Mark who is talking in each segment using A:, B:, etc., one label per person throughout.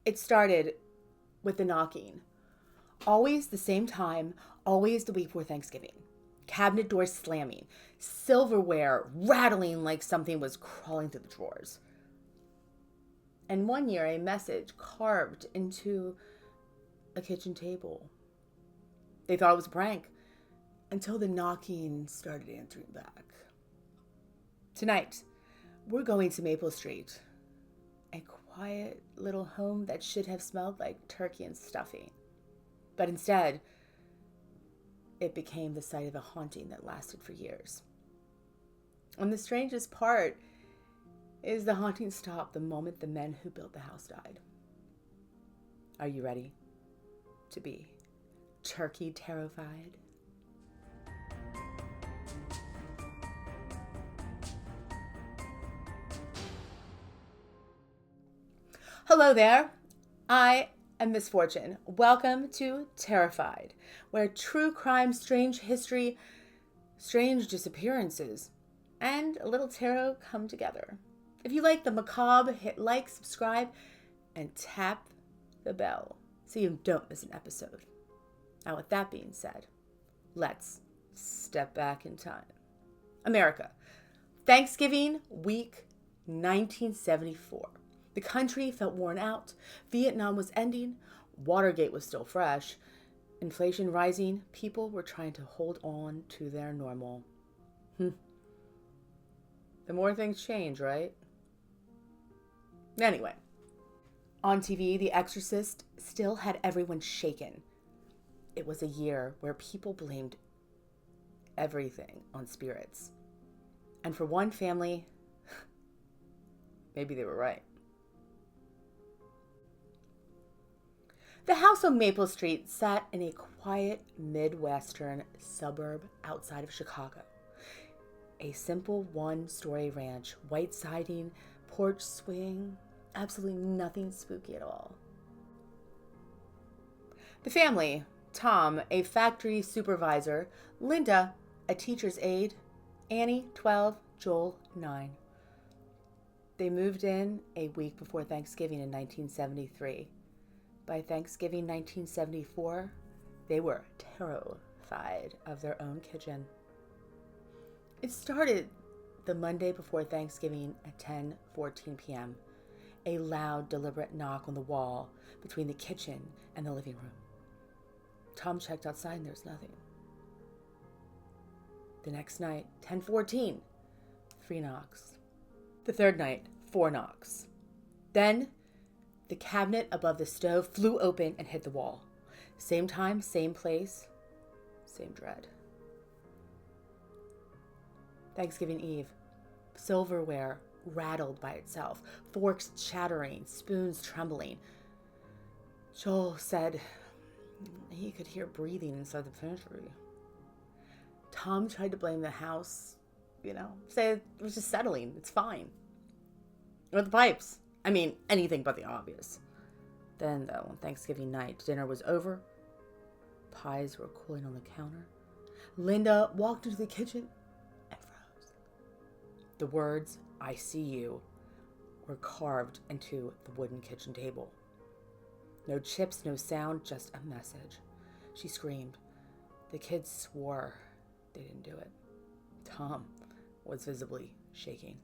A: It started with the knocking. Always the same time, always the week before Thanksgiving. Cabinet doors slamming, silverware rattling like something was crawling through the drawers. And one year, a message carved into a kitchen table. They thought it was a prank until the knocking started answering back. Tonight, we're going to Maple Street, a quiet little home that should have smelled like turkey and stuffing. But instead, it became the site of a haunting that lasted for years. And the strangest part is the haunting stopped the moment the men who built the house died. Are you ready to be turkey terrified? Hello there. I am Miss Fortune. Welcome to Tarotfied, where true crime, strange history, strange disappearances, and a little tarot come together. If you like the macabre, hit like, subscribe, and tap the bell so you don't miss an episode. Now, with that being said, let's step back in time. America, Thanksgiving week 1974. The country felt worn out. Vietnam was ending. Watergate was still fresh. Inflation rising. People were trying to hold on to their normal. The more things change, right? Anyway, on TV, The Exorcist still had everyone shaken. It was a year where people blamed everything on spirits. And for one family, maybe they were right. The house on Maple Street sat in a quiet Midwestern suburb outside of Chicago. A simple one-story ranch, white siding, porch swing, absolutely nothing spooky at all. The family, Tom, a factory supervisor, Linda, a teacher's aide, Annie, 12, Joel, 9. They moved in a week before Thanksgiving in 1973. By Thanksgiving 1974, they were terrified of their own kitchen. It started the Monday before Thanksgiving at 10:14 p.m. A loud, deliberate knock on the wall between the kitchen and the living room. Tom checked outside and there was nothing. The next night, 10:14, 3 knocks. The third night, 4 knocks. Then, the cabinet above the stove flew open and hit the wall. Same time, same place, same dread. Thanksgiving Eve. Silverware rattled by itself, forks chattering, spoons trembling. Joel said he could hear breathing inside the pantry. Tom tried to blame the house, say it was just settling, it's fine. Or the pipes. I mean, anything but the obvious. Then, though, on Thanksgiving night, dinner was over. Pies were cooling on the counter. Linda walked into the kitchen and froze. The words, "I see you," were carved into the wooden kitchen table. No chips, no sound, just a message. She screamed. The kids swore they didn't do it. Tom was visibly shaking.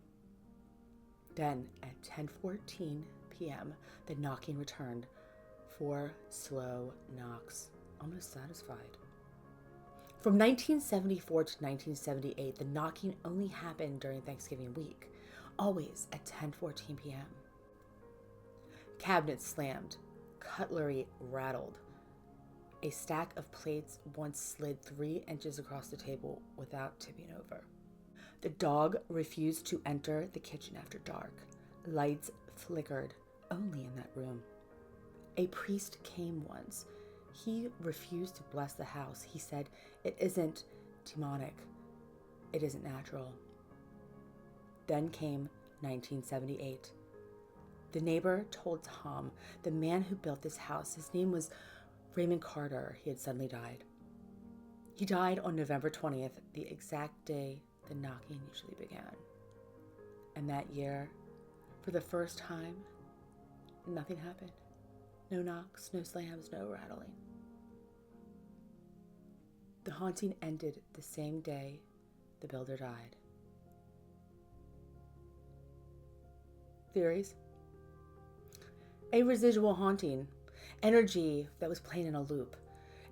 A: Then, at 10:14 p.m., the knocking returned. 4 slow knocks, almost satisfied. From 1974 to 1978, the knocking only happened during Thanksgiving week, always at 10:14 p.m. Cabinets slammed, cutlery rattled. A stack of plates once slid 3 inches across the table without tipping over. The dog refused to enter the kitchen after dark. Lights flickered only in that room. A priest came once. He refused to bless the house. He said, "It isn't demonic. It isn't natural." Then came 1978. The neighbor told Tom, the man who built this house, his name was Raymond Carter, he had suddenly died. He died on November 20th, the exact day the knocking usually began. And that year, for the first time, nothing happened. No knocks, no slams, no rattling. The haunting ended the same day the builder died. Theories? A residual haunting, energy that was playing in a loop.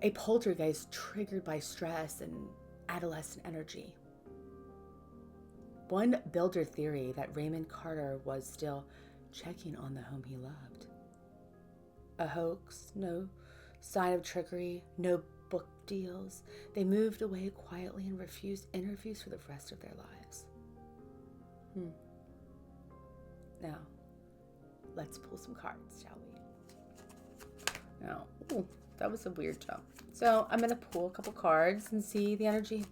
A: A poltergeist triggered by stress and adolescent energy. One builder theory that Raymond Carter was still checking on the home he loved. A hoax, no sign of trickery, no book deals. They moved away quietly and refused interviews for the rest of their lives. Now, let's pull some cards, shall we? Now, ooh, that was a weird jump. So I'm going to pull a couple cards and see the energy.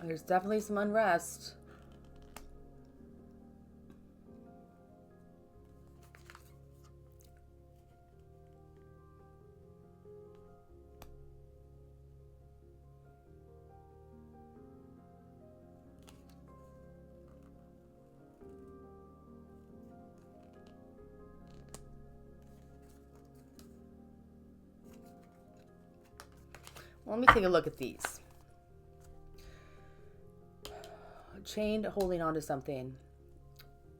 A: There's definitely some unrest. Well, let me take a look at these. Chained, holding on to something.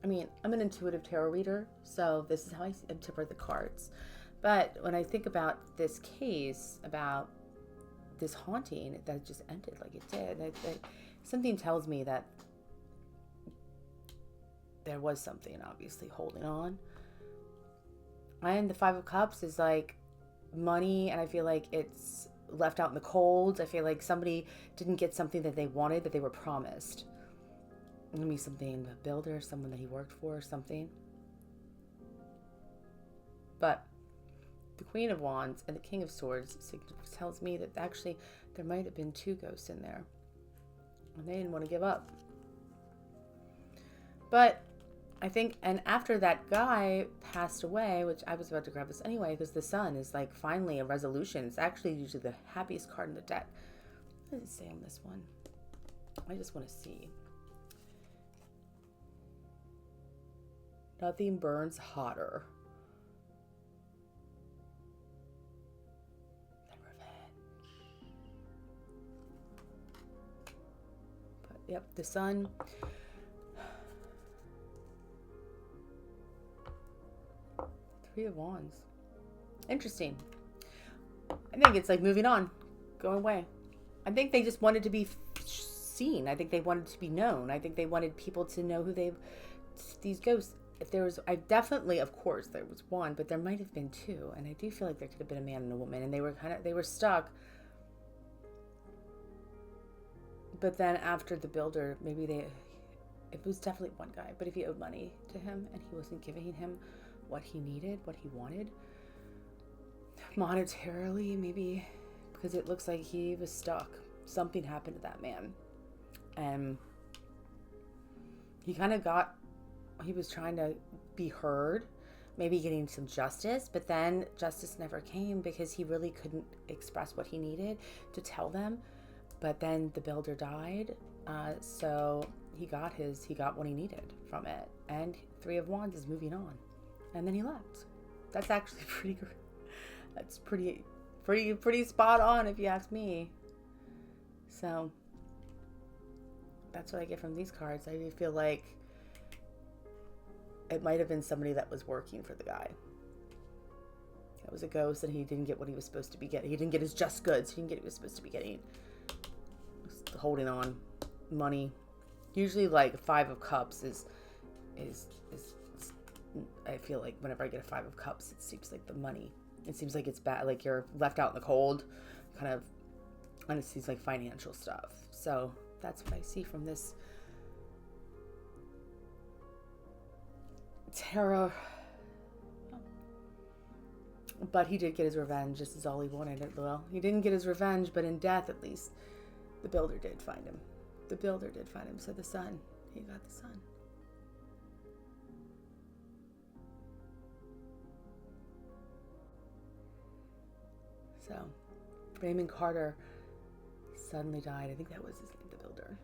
A: I mean, I'm an intuitive tarot reader, so this is how I interpret the cards. But when I think about this case, about this haunting that just ended like it did, something tells me that there was something obviously holding on. And the Five of Cups is like money, and I feel like it's left out in the cold. I feel like somebody didn't get something that they wanted, that they were promised. Maybe something, a builder, someone that he worked for, or something. But the Queen of Wands and the King of Swords tells me that actually there might have been two ghosts in there, and they didn't want to give up. But I think, and after that guy passed away, which I was about to grab this anyway, because the Sun is like finally a resolution. It's actually usually the happiest card in the deck. What does it say on this one? I just want to see. Nothing burns hotter than revenge. But yep, the Sun. Three of Wands. Interesting. I think it's like moving on, going away. I think they just wanted to be seen. I think they wanted to be known. I think they wanted people to know who these ghosts. If there was, I definitely, of course, there was one, but there might have been two, and I do feel like there could have been a man and a woman, and they were stuck. But then after the builder, maybe it was definitely one guy, but if he owed money to him and he wasn't giving him what he needed, what he wanted, monetarily, maybe, because it looks like he was stuck. Something happened to that man, and he kind of he was trying to be heard, maybe getting some justice, but then justice never came because he really couldn't express what he needed to tell them. But then the builder died, so he got what he needed from it, and Three of Wands is moving on, and then he left. That's actually pretty good. That's pretty spot on if you ask me. So that's what I get from these cards. I feel like it might have been somebody that was working for the guy. That was a ghost, and he didn't get what he was supposed to be getting. He didn't get his just goods. He didn't get what he was supposed to be getting. Holding on, money. Usually, like Five of Cups is. I feel like whenever I get a Five of Cups, it seems like the money. It seems like it's bad. Like you're left out in the cold, kind of. And it seems like financial stuff. So that's what I see from this tarot. But he did get his revenge. This is all he wanted. Well, he didn't get his revenge, but in death, at least, the builder did find him. The builder did find him. So the Sun, he got the Sun. So Raymond Carter suddenly died. I think that was his name, the builder.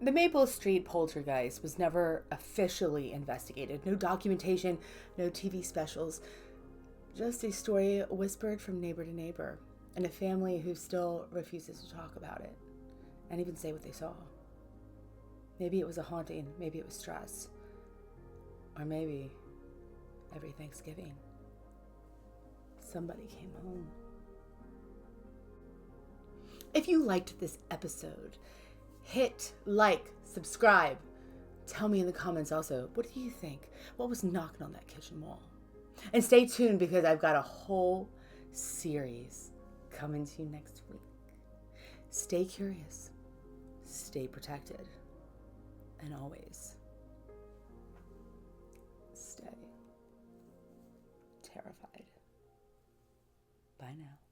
A: The Maple Street Poltergeist was never officially investigated. No documentation, no TV specials. Just a story whispered from neighbor to neighbor, and a family who still refuses to talk about it and even say what they saw. Maybe it was a haunting, maybe it was stress, or maybe every Thanksgiving somebody came home. If you liked this episode, hit like, subscribe. Tell me in the comments also, what do you think? What was knocking on that kitchen wall? And stay tuned because I've got a whole series coming to you next week. Stay curious, stay protected, and always stay terrified. Bye now.